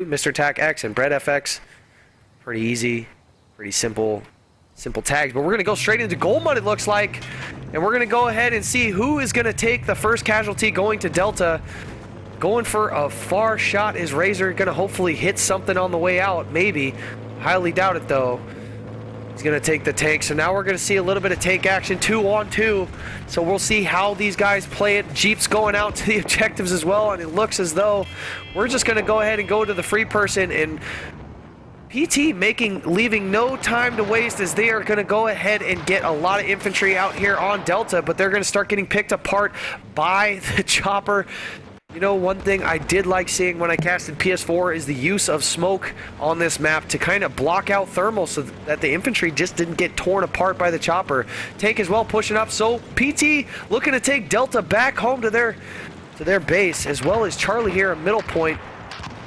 Mr. Tac X and Brett FX. Pretty easy, pretty simple tags. But we're going to go straight into Gold Mud, it looks like. And we're going to go ahead and see who is going to take the first casualty going to Delta. Going for a far shot is Razor. Going to hopefully hit something on the way out, maybe. Highly doubt it, though. He's going to take the tank. So now we're going to see a little bit of tank action, 2-on-2. So we'll see how these guys play it. Jeep's going out to the objectives as well, and it looks as though we're just going to go ahead and go to the free person, and PT leaving no time to waste, as they are going to go ahead and get a lot of infantry out here on Delta, but they're going to start getting picked apart by the chopper. You know, one thing I did like seeing when I casted PS4 is the use of smoke on this map to kind of block out thermal so that the infantry just didn't get torn apart by the chopper. Tank as well pushing up, so PT looking to take Delta back home to their base, as well as Charlie here, a middle point.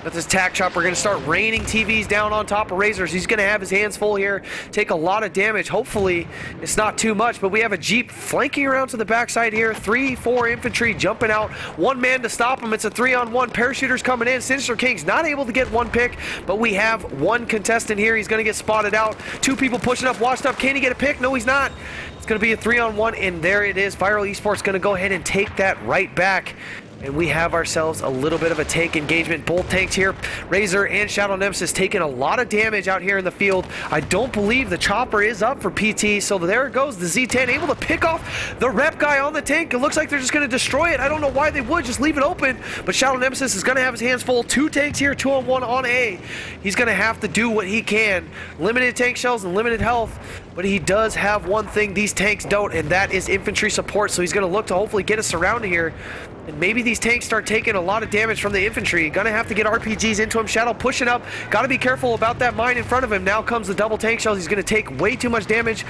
With this tac chopper, going to start raining TVs down on top of Razors. He's going to have his hands full here, take a lot of damage. Hopefully, it's not too much, but we have a Jeep flanking around to the backside here. 3-4 infantry jumping out. One man to stop him. It's a 3-on-1. Parachuters coming in. Sinister King's not able to get one pick, but we have one contestant here. He's going to get spotted out. Two people pushing up, washed up. Can he get a pick? No, he's not. It's going to be a 3-on-1, and there it is. Viral Esports going to go ahead and take that right back. And we have ourselves a little bit of a tank engagement. Both tanks here, Razor and Shadow Nemesis, taking a lot of damage out here in the field. I don't believe the chopper is up for PT, so there it goes. The Z10 able to pick off the rep guy on the tank. It looks like they're just going to destroy it. I don't know why they would, just leave it open. But Shadow Nemesis is going to have his hands full. Two tanks here, 2-on-1 on A. He's going to have to do what he can. Limited tank shells and limited health. But he does have one thing these tanks don't, and that is infantry support. So he's going to look to hopefully get us surrounded here. And maybe these tanks start taking a lot of damage from the infantry. Gonna have to get RPGs into him. Shadow pushing up. Gotta be careful about that mine in front of him. Now comes the double tank shells. He's gonna take way too much damage.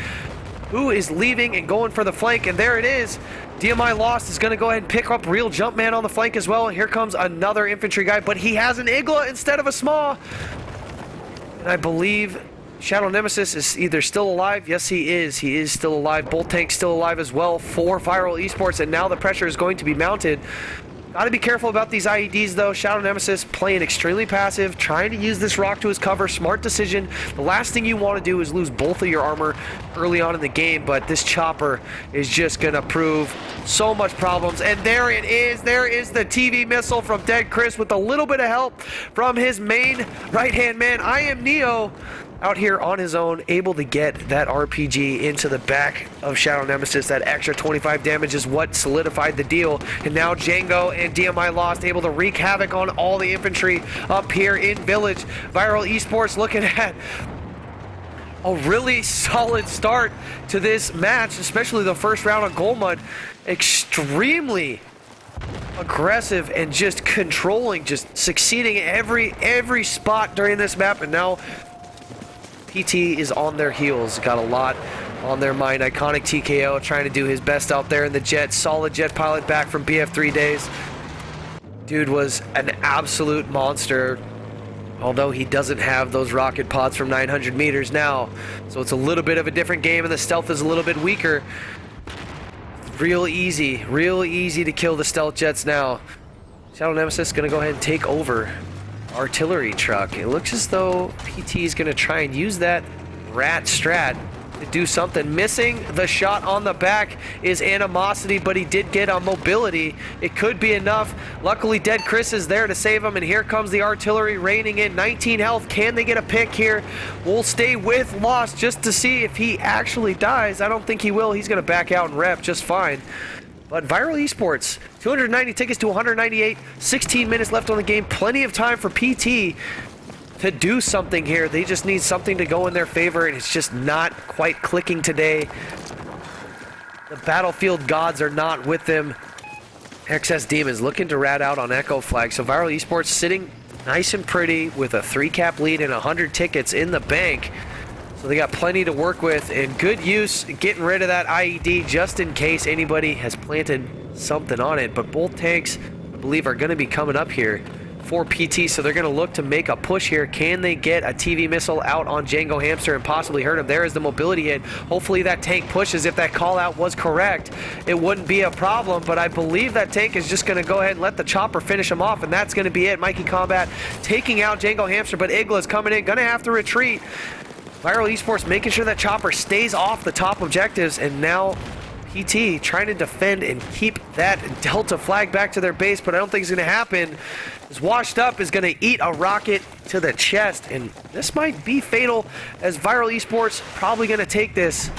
Who is leaving and going for the flank? And there it is. DMI Lost is gonna go ahead and pick up Real Jumpman on the flank as well. And here comes another infantry guy, but he has an Igla instead of a small. And I believe Shadow Nemesis is either still alive. Yes, he is. He is still alive. Bolt Tank's still alive as well for Viral Esports, and now the pressure is going to be mounted. Got to be careful about these IEDs, though. Shadow Nemesis playing extremely passive, trying to use this rock to his cover. Smart decision. The last thing you want to do is lose both of your armor early on in the game, but this chopper is just going to prove so much problems. And there it is. There is the TV missile from Dead Chris with a little bit of help from his main right-hand man. I am Neo, out here on his own, able to get that RPG into the back of Shadow Nemesis. That extra 25 damage is what solidified the deal. And now Django and DMI Lost able to wreak havoc on all the infantry up here in Village. Viral Esports looking at a really solid start to this match, especially the first round on Gold Mud. Extremely aggressive and just controlling, just succeeding every spot during this map. And now PT is on their heels, got a lot on their mind. Iconic TKO trying to do his best out there in the jet. Solid jet pilot back from BF3 days. Dude was an absolute monster, although he doesn't have those rocket pods from 900 meters now. So it's a little bit of a different game, and the stealth is a little bit weaker. Real easy to kill the stealth jets now. Shadow Nemesis is going to go ahead and take over artillery truck. It looks as though PT is going to try and use that rat strat to do something. Missing the shot on the back is Animosity, but he did get on mobility. It could be enough. Luckily, Dead Chris is there to save him, and here comes the artillery raining in. 19 health. Can they get a pick here? We'll stay with Lost just to see if he actually dies. I don't think he will. He's going to back out and rep just fine. But Viral Esports, 290 tickets to 198, 16 minutes left on the game. Plenty of time for PT to do something here. They just need something to go in their favor, and it's just not quite clicking today. The battlefield gods are not with them. XS Demons looking to rat out on Echo Flag. So Viral Esports sitting nice and pretty with a 3-cap lead and 100 tickets in the bank. So they got plenty to work with, and good use getting rid of that IED just in case anybody has planted something on it. But both tanks, I believe, are going to be coming up here for PT, so they're going to look to make a push here. Can they get a TV missile out on Django Hamster and possibly hurt him? There is the mobility hit. Hopefully that tank pushes. If that call out was correct, it wouldn't be a problem, but I believe that tank is just going to go ahead and let the chopper finish him off, and that's going to be it. Mikey Combat taking out Django Hamster, but Igla's coming in, going to have to retreat. Viral Esports making sure that chopper stays off the top objectives, and now PT trying to defend and keep that Delta flag back to their base, but I don't think it's going to happen. This washed up is going to eat a rocket to the chest, and this might be fatal, as Viral Esports probably going to take this.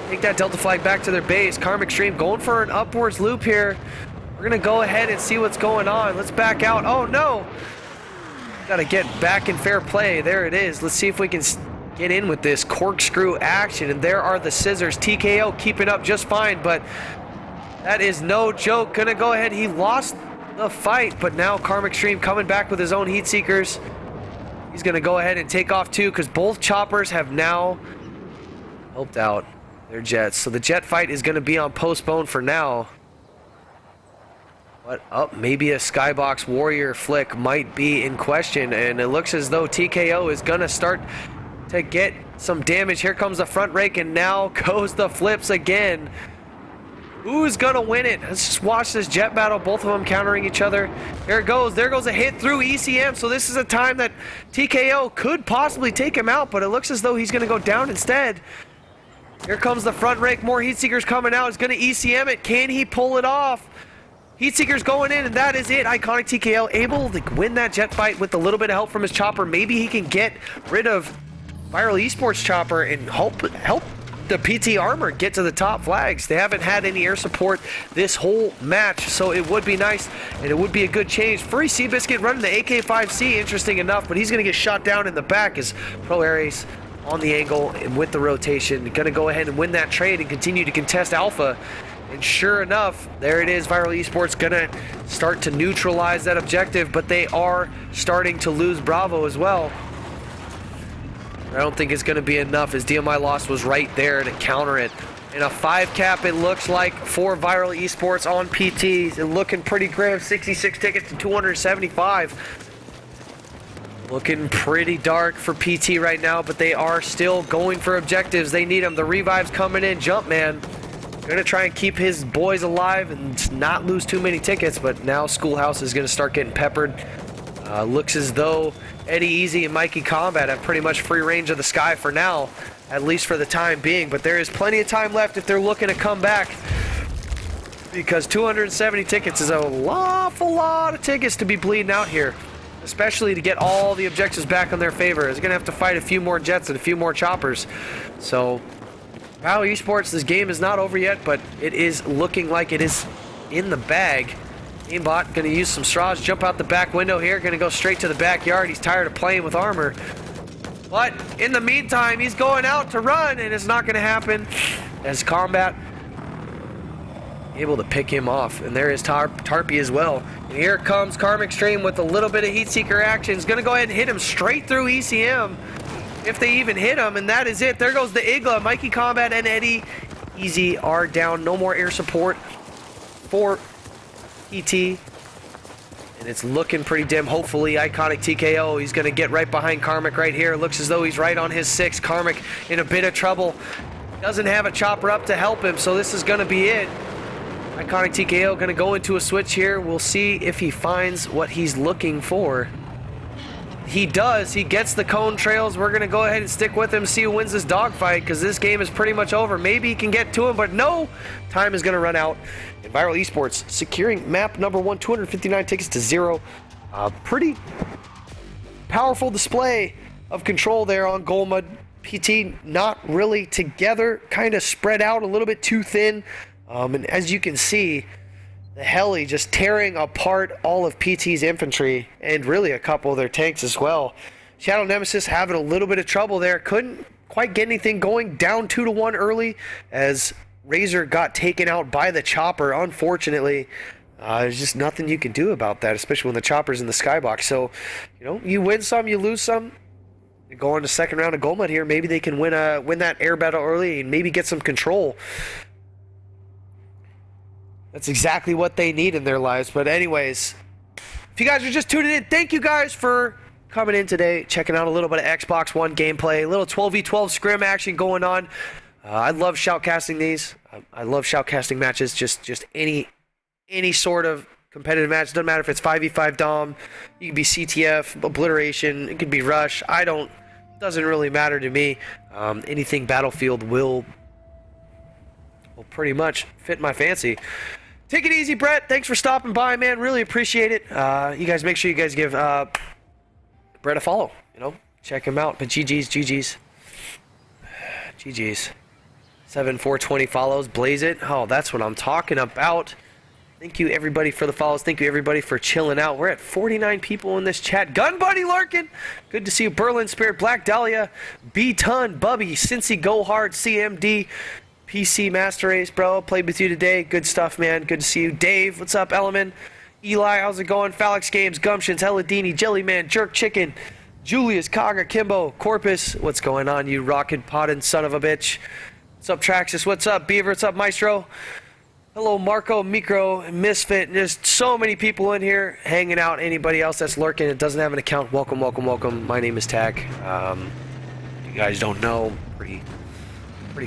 Take that Delta flag back to their base. Karmic Stream going for an upwards loop here. We're going to go ahead and see what's going on. Let's back out. Oh, no. Got to get back in fair play. There it is. Let's see if we can get in with this corkscrew action, and there are the scissors. TKO keeping up just fine, but that is no joke. Gonna go ahead. He lost the fight, but now Karmic Stream coming back with his own heat seekers. He's gonna go ahead and take off too, because both choppers have now helped out their jets. So the jet fight is gonna be on postpone for now. But maybe a Skybox Warrior flick might be in question, and it looks as though TKO is gonna start to get some damage. Here comes the front rake, and now goes the flips again. Who's gonna win it? Let's just watch this jet battle, both of them countering each other. There it goes. There goes a hit through ECM, so this is a time that TKO could possibly take him out, but it looks as though he's gonna go down instead. Here comes the front rake, more heat seekers coming out. He's gonna ECM it. Can he pull it off? Heat seekers going in, and that is it. Iconic TKO able to win that jet fight with a little bit of help from his chopper. Maybe he can get rid of Viral Esports chopper and help the PT armor get to the top flags. They haven't had any air support this whole match, so it would be nice, and it would be a good change. Furry Seabiscuit running the AK-5C, interesting enough, but he's going to get shot down in the back as Pro Ares on the angle and with the rotation. Going to go ahead and win that trade and continue to contest Alpha. And sure enough, there it is. Viral Esports going to start to neutralize that objective, but they are starting to lose Bravo as well. I don't think it's going to be enough, as DMI loss was right there to counter it. In a 5 cap, it looks like, for Viral Esports on PTs. And looking pretty grim. 66 tickets to 275. Looking pretty dark for PT right now, but they are still going for objectives. They need them. The revive's coming in. Jumpman going to try and keep his boys alive and not lose too many tickets, but now Schoolhouse is going to start getting peppered. Looks as though Eddie Easy and Mikey Combat have pretty much free range of the sky for now, at least for the time being, but there is plenty of time left if they're looking to come back, because 270 tickets is an awful lot of tickets to be bleeding out here, especially to get all the objectives back on their favor. They're going to have to fight a few more jets and a few more choppers. So Wow, Esports, this game is not over yet, but it is looking like it is in the bag. Aimbot going to use some straws, jump out the back window here, going to go straight to the backyard. He's tired of playing with armor. But in the meantime, he's going out to run, and it's not going to happen as Combat able to pick him off. And there is Tarpy as well. And here comes Karmic Stream with a little bit of Heat Seeker action. He's going to go ahead and hit him straight through ECM, if they even hit him, and that is it. There goes the Igla. Mikey Combat and Eddie Easy are down. No more air support for ET. And it's looking pretty dim. Hopefully, Iconic TKO. He's going to get right behind Karmic right here. Looks as though he's right on his 6. Karmic in a bit of trouble. Doesn't have a chopper up to help him, so this is going to be it. Iconic TKO going to go into a switch here. We'll see if he finds what he's looking for. He does. He gets the cone trails. We're going to go ahead and stick with him, see who wins this dogfight, because this game is pretty much over. Maybe he can get to him, but no. Time is going to run out. And Viral Esports securing map number 1, 259 tickets to 0. Pretty powerful display of control there on Golmud. PT not really together, kind of spread out a little bit too thin. And as you can see, the heli just tearing apart all of PT's infantry and really a couple of their tanks as well. Shadow Nemesis having a little bit of trouble there. Couldn't quite get anything going. Down 2-1 early as Razor got taken out by the chopper, unfortunately. There's just nothing you can do about that, especially when the chopper's in the skybox. So, you know, you win some, you lose some. You go on to second round of Golmud here. Maybe they can win that air battle early and maybe get some control. That's exactly what they need in their lives. But anyways, If you guys are just tuning in, thank you guys for coming in today, checking out a little bit of Xbox One gameplay, a little 12v12 scrim action going on. I love shoutcasting these. I love shoutcasting matches. Just any sort of competitive match. Doesn't matter if it's 5v5 Dom. You can be CTF, Obliteration. It could be Rush. Doesn't really matter to me. Anything Battlefield will pretty much fit my fancy. Take it easy, Brett. Thanks for stopping by, man. Really appreciate it. You guys make sure you guys give Brett a follow. Check him out. But GG's. 7420 follows. Blaze it. Oh, that's what I'm talking about. Thank you, everybody, for the follows. Thank you, everybody, for chilling out. We're at 49 people in this chat. Gun Buddy lurking. Good to see you. Berlin Spirit, Black Dahlia, B-Ton, Bubby, Cincy, Go Hard, CMD, PC Master Race, bro. Played with you today. Good stuff, man. Good to see you. Dave, what's up, Element? Eli, how's it going? Phalix Games, Gumptions, Helladini, Jellyman, Jerk Chicken, Julius, Kaga, Kimbo, Corpus. What's going on, you rocket potted son of a bitch? What's up, Traxxas? What's up, Beaver? What's up, Maestro? Hello, Marco, Micro, Misfit. There's so many people in here hanging out. Anybody else that's lurking and doesn't have an account, welcome. My name is Tack. You guys don't know, pretty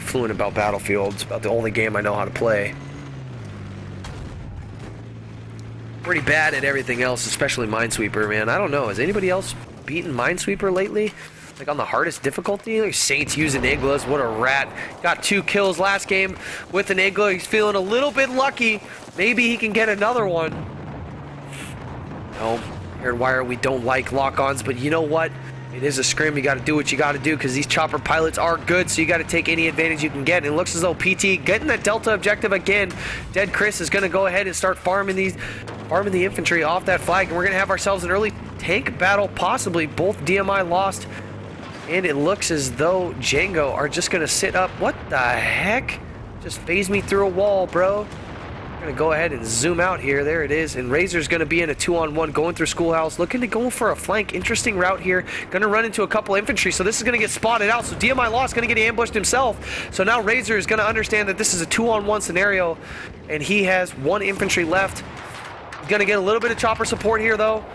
fluent about Battlefield. It's about the only game I know how to play. Pretty bad at everything else, especially Minesweeper, man. I don't know. Has anybody else beaten Minesweeper lately? Like on the hardest difficulty? Like Saints using Iglas. What a rat. Got 2 kills last game with an Igla. He's feeling a little bit lucky. Maybe he can get another one. No. Hairdwire, we don't like lock-ons, but you know what? It is a scrim. You got to do what you got to do because these chopper pilots are good, so you got to take any advantage you can get. And it looks as though PT getting that Delta objective again. Dead Chris is going to go ahead and start farming the infantry off that flag, and we're going to have ourselves an early tank battle, possibly. Both DMI lost, and it looks as though Django are just going to sit up. What the heck? Just phased me through a wall, bro. I'm going to go ahead and zoom out here. There it is. And Razor's going to be in a 2-on-1 going through Schoolhouse. Looking to go for a flank. Interesting route here. Going to run into a couple infantry. So this is going to get spotted out. So DMI Lost going to get ambushed himself. So now Razor is going to understand that this is a 2-on-1 scenario. And he has 1 infantry left. He's going to get a little bit of chopper support here, though.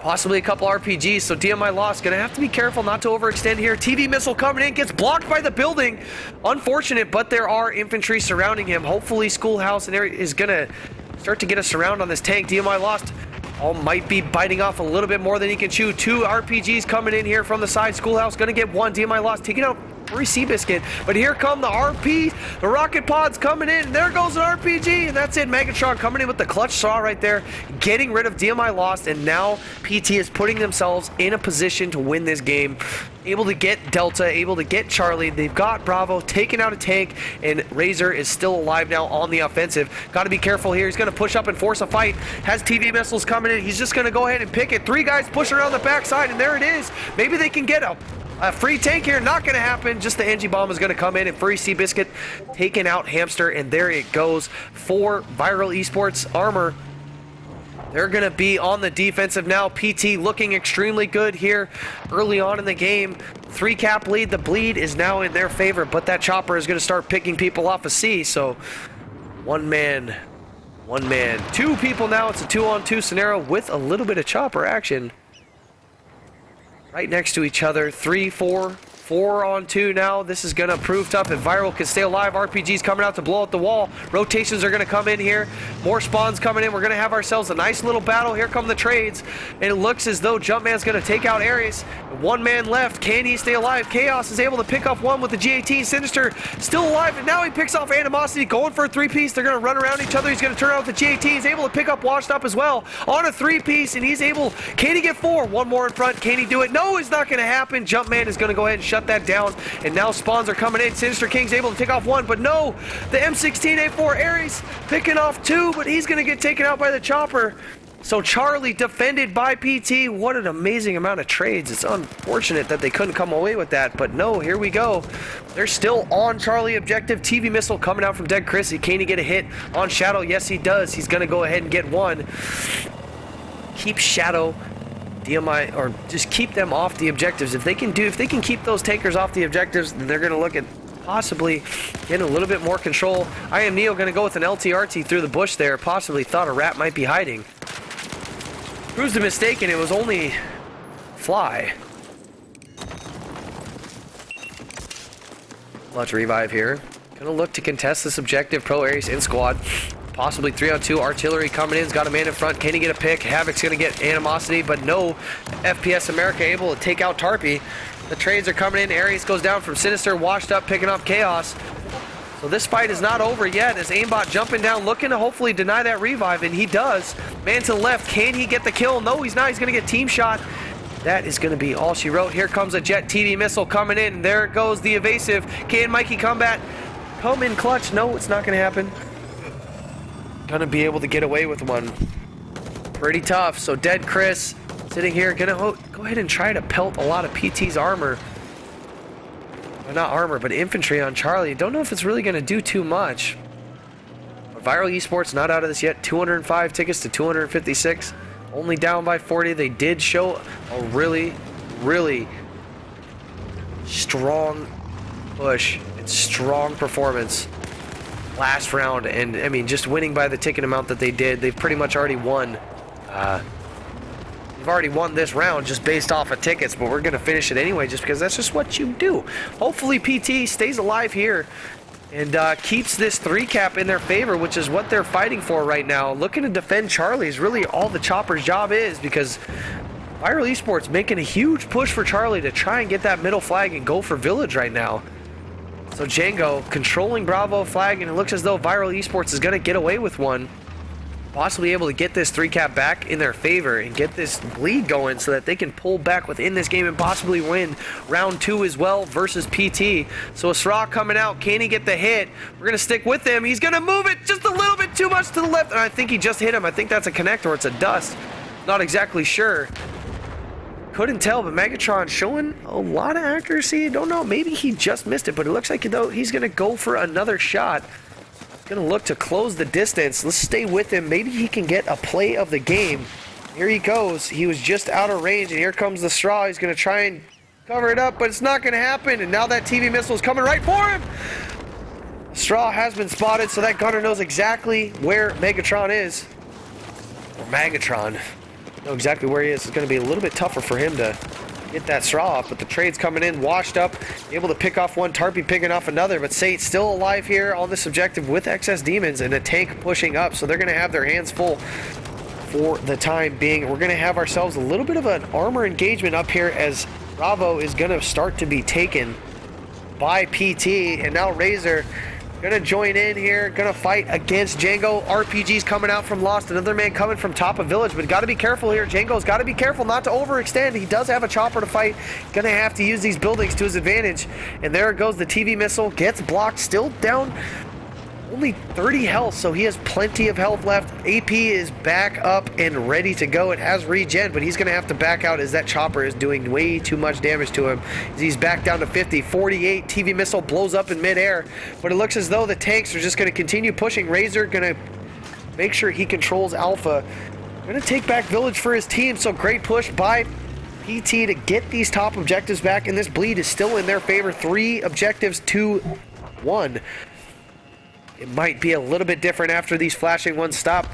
Possibly a couple RPGs, so DMI Lost gonna have to be careful not to overextend here. TV missile coming in, gets blocked by the building. Unfortunate, but there are infantry surrounding him. Hopefully Schoolhouse and area is gonna start to get a surround on this tank. DMI Lost might be biting off a little bit more than he can chew. 2 RPGs coming in here from the side. Schoolhouse gonna get 1. DMI Lost taking out 3 Seabiscuit, but here come the RP, the rocket pods coming in. There goes an RPG, and that's it. Megatron coming in with the clutch saw right there, getting rid of DMI Lost, and now PT is putting themselves in a position to win this game. Able to get Delta, able to get Charlie. They've got Bravo, taking out a tank, and Razor is still alive now on the offensive. Got to be careful here. He's going to push up and force a fight. Has TV missiles coming in. He's just going to go ahead and pick it. 3 guys pushing around the backside, and there it is. Maybe they can get a free tank here. Not going to happen. Just the NG bomb is going to come in, and Furry Seabiscuit taking out Hamster, and there it goes for Viral Esports Armor. They're going to be on the defensive now. PT looking extremely good here early on in the game. 3 cap lead. The bleed is now in their favor, but that chopper is going to start picking people off of C. So 1 man. 2 people now. It's a 2-on-2 scenario with a little bit of chopper action. Right next to each other. 3, 4. 4-on-2 now. This is going to prove tough if Viral can stay alive. RPG's coming out to blow out the wall. Rotations are going to come in here. More spawns coming in. We're going to have ourselves a nice little battle. Here come the trades. And it looks as though Jumpman's going to take out Ares. 1 man left. Can he stay alive? Chaos is able to pick off 1 with the G18. Sinister still alive, and now he picks off Animosity, going for a 3-piece. They're going to run around each other. He's going to turn out with the G18. He's able to pick up Washed Up as well on a 3-piece, and he's able. Can he get 4? 1 more in front. Can he do it? No, it's not going to happen. Jumpman is going to go ahead and shut that down, and now spawns are coming in. Sinister King's able to take off 1, but no, the M16A4 Ares picking off 2, but he's going to get taken out by the chopper. So Charlie defended by PT. What an amazing amount of trades. It's unfortunate that they couldn't come away with that, but no, here we go. They're still on Charlie objective. TV missile coming out from Dead Chris. Can he get a hit on Shadow? Yes, he does. He's going to go ahead and get 1. Keep Shadow, DMI, or just keep them off the objectives. If they can keep those tankers off the objectives, then they're going to look at possibly getting a little bit more control. I am Neo going to go with an LTRT through the bush there. Possibly thought a rat might be hiding. Who's the mistaken? It was only Fly. Let's revive here. Gonna look to contest this objective. Pro Ares in squad. Possibly 3-on-2. Artillery coming in. He's got a man in front. Can he get a pick? Havoc's gonna get animosity, but no. FPS America able to take out Tarpy. The trades are coming in. Ares goes down from Sinister, washed up, picking up Chaos. So this fight is not over yet as Aimbot jumping down, looking to hopefully deny that revive, and he does. Man to the left, can he get the kill? No, he's not. He's going to get team shot. That is going to be all she wrote. Here comes a Jet TV missile coming in. There goes the evasive. Can Mikey Combat come in clutch? No, it's not going to happen. Going to be able to get away with one. Pretty tough. So Dead Chris sitting here, going to go ahead and try to pelt a lot of PT's armor. Not armor, but infantry on Charlie. Don't know if it's really going to do too much. But Viral Esports not out of this yet. 205 tickets to 256. Only down by 40. They did show a really, really strong push and strong performance last round. And, I mean, just winning by the ticket amount that they did, they've pretty much already won. We've already won this round just based off of tickets, but we're going to finish it anyway just because that's just what you do. Hopefully PT stays alive here and keeps this 3-cap in their favor, which is what they're fighting for right now. Looking to defend Charlie is really all the Chopper's job is, because Viral Esports making a huge push for Charlie to try and get that middle flag and go for Village right now. So Django controlling Bravo flag, and it looks as though Viral Esports is going to get away with one. Possibly able to get this 3-cap back in their favor and get this bleed going so that they can pull back within this game and possibly win round 2 as well versus PT. So Asra coming out. Can he get the hit? We're going to stick with him. He's going to move it just a little bit too much to the left, and I think he just hit him. I think that's a connect or it's a dust. Not exactly sure. Couldn't tell, but Megatron showing a lot of accuracy. Don't know. Maybe he just missed it, but it looks like, though, he's going to go for another shot. Gonna look to close the distance. Let's stay with him. Maybe he can get a play of the game. Here he goes. He was just out of range, and here comes the straw. He's gonna try and cover it up, but it's not gonna happen. And now that TV missile is coming right for him. Straw has been spotted, so that gunner knows exactly where Megatron is. Or Magatron. Know exactly where he is. It's gonna be a little bit tougher for him to get that straw off, but the trade's coming in, washed up, able to pick off one, Tarpy picking off another, but Saint still alive here on this objective with excess demons and a tank pushing up, so they're going to have their hands full for the time being. We're going to have ourselves a little bit of an armor engagement up here as Bravo is going to start to be taken by PT, and now Razor gonna join in here, gonna fight against Django. RPG's coming out from Lost, another man coming from top of Village, but gotta be careful here. Django's gotta be careful not to overextend. He does have a chopper to fight, gonna have to use these buildings to his advantage. And there goes the TV missile, gets blocked, still down only 30 health, so he has plenty of health left. AP is back up and ready to go. It has regen, but he's going to have to back out as that chopper is doing way too much damage to him. He's back down to 50. 48, TV missile blows up in midair, but it looks as though the tanks are just going to continue pushing. Razor going to make sure he controls Alpha. Going to take back Village for his team, so great push by PT to get these top objectives back, and this bleed is still in their favor. 3 objectives to 1. It might be a little bit different after these flashing ones stop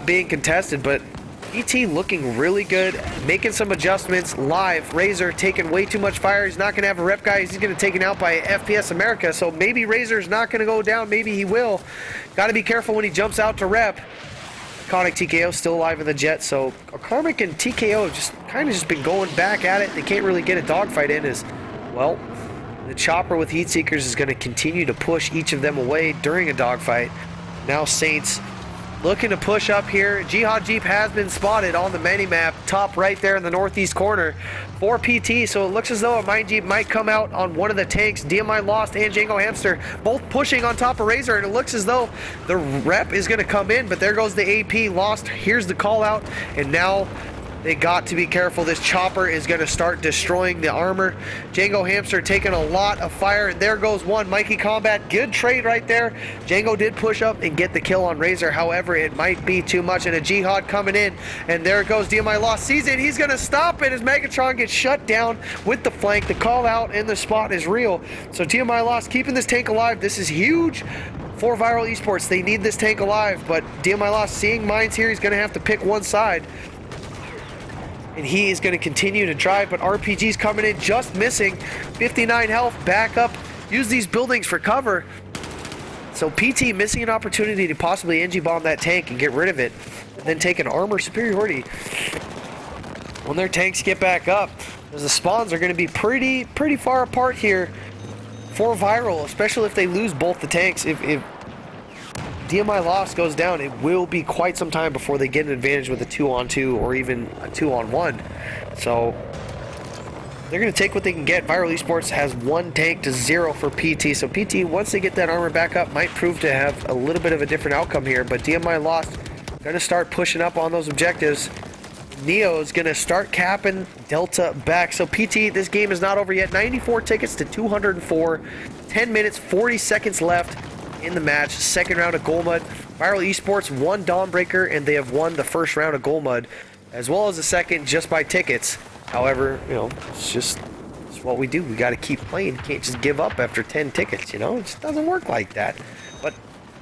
being contested, but PT looking really good, making some adjustments live. Razor taking way too much fire. He's not going to have a rep guy. He's going to get taken out by FPS America, so maybe Razor's not going to go down. Maybe he will. Got to be careful when he jumps out to rep. Iconic TKO still alive in the jet, so Karmic and TKO have just kind of just been going back at it. They can't really get a dogfight in as well. The chopper with heat seekers is going to continue to push each of them away during a dogfight. Now Saints looking to push up here. Jihad Jeep has been spotted on the mini-map, top right there in the northeast corner for PT, so it looks as though a Mine Jeep might come out on one of the tanks. DMI Lost and Django Hamster both pushing on top of Razor, and it looks as though the rep is going to come in, but there goes the AP. Lost, here's the call out, and now they got to be careful. This chopper is going to start destroying the armor. Django Hamster taking a lot of fire, and there goes one. Mikey Combat, good trade right there. Django did push up and get the kill on Razor. However, it might be too much, and a Jihad coming in, and there goes DMI Lost. Sees it. He's going to stop it as Megatron gets shut down with the flank. The call out and the spot is real. So DMI Lost keeping this tank alive. This is huge for Viral Esports. They need this tank alive, but DMI Lost seeing mines here. He's going to have to pick one side. and he is going to continue to drive, but RPG's coming in, just missing. 59 health, back up, use these buildings for cover. So PT missing an opportunity to possibly NG bomb that tank and get rid of it, and then take an armor superiority. When their tanks get back up, the spawns are going to be pretty far apart here for Viral, especially if they lose both the tanks. If DMI loss goes down, it will be quite some time before they get an advantage with a 2-on-2 or even a 2-on-1. So they're going to take what they can get. Viral Esports has 1 tank to 0 for PT. So PT, once they get that armor back up, might prove to have a little bit of a different outcome here. But DMI lost, going to start pushing up on those objectives. Neo is going to start capping Delta back. So PT, this game is not over yet. 94 tickets to 204. 10 minutes, 40 seconds left in the match. Second round of Goal Mud. Viral Esports won Dawnbreaker, and they have won the first round of Goal Mud, as well as the second just by tickets. However, you know, it's what we do. We got to keep playing. You can't just give up after 10 tickets, you know? It just doesn't work like that. But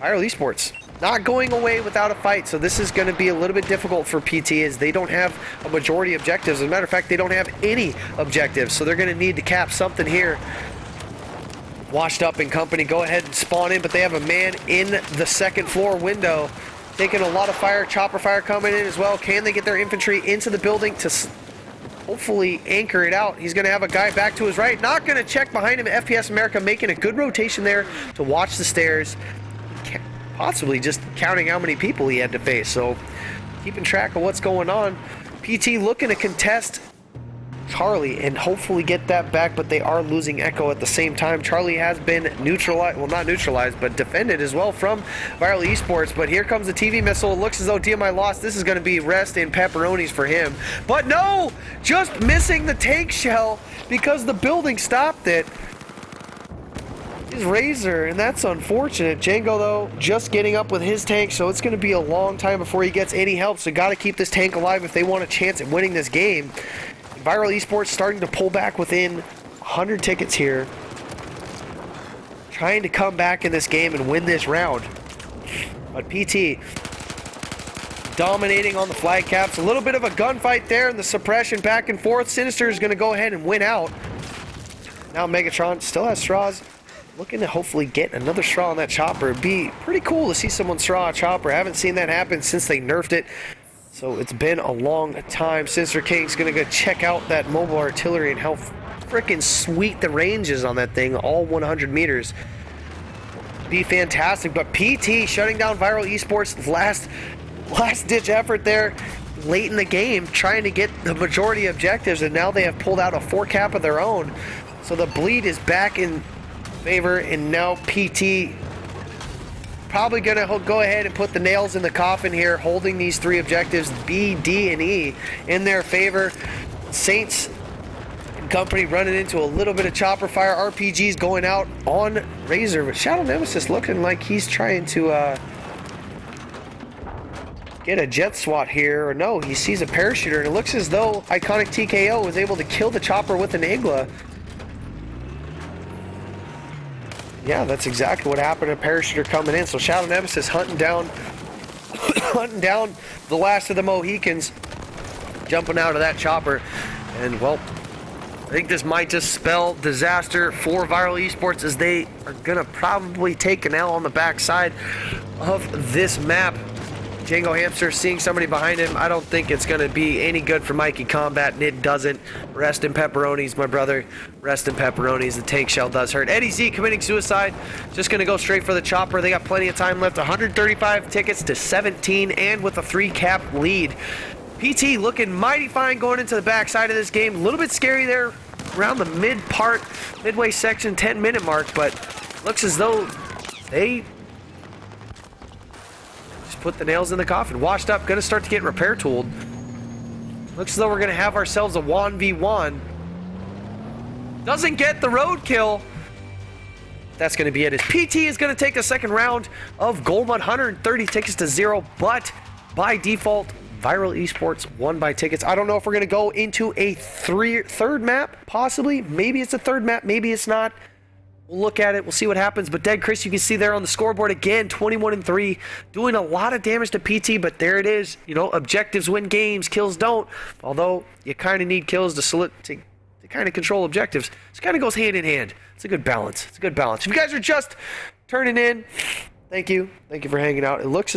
Viral Esports not going away without a fight, so this is going to be a little bit difficult for PT, as they don't have a majority objectives. As a matter of fact, they don't have any objectives, so they're going to need to cap something here. Washed Up and company go ahead and spawn in, but they have a man in the second floor window, taking a lot of fire. Chopper fire coming in as well. Can they get their infantry into the building to hopefully anchor it out? He's going to have a guy back to his right, not going to check behind him. FPS America making a good rotation there to watch the stairs, possibly just counting how many people he had to face. So keeping track of what's going on. PT looking to contest Charlie and hopefully get that back, but they are losing Echo at the same time. Charlie has been neutralized, well, not neutralized, but defended as well from Viral Esports. But here comes the TV missile. It looks as though DMI lost. This is going to be rest and pepperonis for him. But no, just missing the tank shell because the building stopped it. Is Razor, and that's unfortunate. Django, though, just getting up with his tank, so it's going to be a long time before he gets any help. So got to keep this tank alive if they want a chance at winning this game. Viral Esports starting to pull back within 100 tickets here, trying to come back in this game and win this round. But PT dominating on the flag caps. A little bit of a gunfight there, and the suppression back and forth. Sinister is going to go ahead and win out. Now Megatron still has straws, looking to hopefully get another straw on that chopper. It'd be pretty cool to see someone straw a chopper. I haven't seen that happen since they nerfed it. So it's been a long time. Sinister King's going to go check out that mobile artillery and how freaking sweet the range is on that thing. All 100 meters. Be fantastic. But PT shutting down Viral Esports. Last ditch effort there late in the game, trying to get the majority objectives, and now they have pulled out a 4 cap of their own. So the bleed is back in favor, and now PT probably going to go ahead and put the nails in the coffin here, holding these 3 objectives, B, D, and E, in their favor. Saints and company running into a little bit of chopper fire. RPGs going out on Razor, but Shadow Nemesis looking like he's trying to get a jet swat here. Or no, he sees a parachuter, and it looks as though Iconic TKO was able to kill the chopper with an Igla. Yeah, that's exactly what happened. A parachuter coming in. So Shadow Nemesis hunting down the last of the Mohicans, jumping out of that chopper. And well, I think this might just spell disaster for Viral Esports, as they are gonna probably take an L on the backside of this map. Django Hamster seeing somebody behind him. I don't think it's going to be any good for Mikey Combat, and it doesn't. Rest in pepperonis, my brother. Rest in pepperonis. The tank shell does hurt. Eddie Z committing suicide. Just going to go straight for the chopper. They got plenty of time left. 135 tickets to 17, and with a 3 cap lead. PT looking mighty fine going into the backside of this game. A little bit scary there around the midway section, 10-minute mark, but looks as though they put the nails in the coffin. Washed Up, gonna start to get repair tooled. Looks as though we're gonna have ourselves a 1v1. Doesn't get the roadkill. That's gonna be it. As PT is gonna take the second round of Gold Mud, 130 tickets to 0, but by default, Viral Esports won by tickets. I don't know if we're gonna go into a third map, possibly. Maybe it's a third map, maybe it's not. We'll look at it. We'll see what happens. But Dead Chris, you can see there on the scoreboard again, 21-3, doing a lot of damage to PT. But there it is. You know, objectives win games, kills don't. Although you kind of need kills to kind of control objectives. So it kind of goes hand in hand. It's a good balance. It's a good balance. If you guys are just turning in, thank you. Thank you for hanging out. It looks as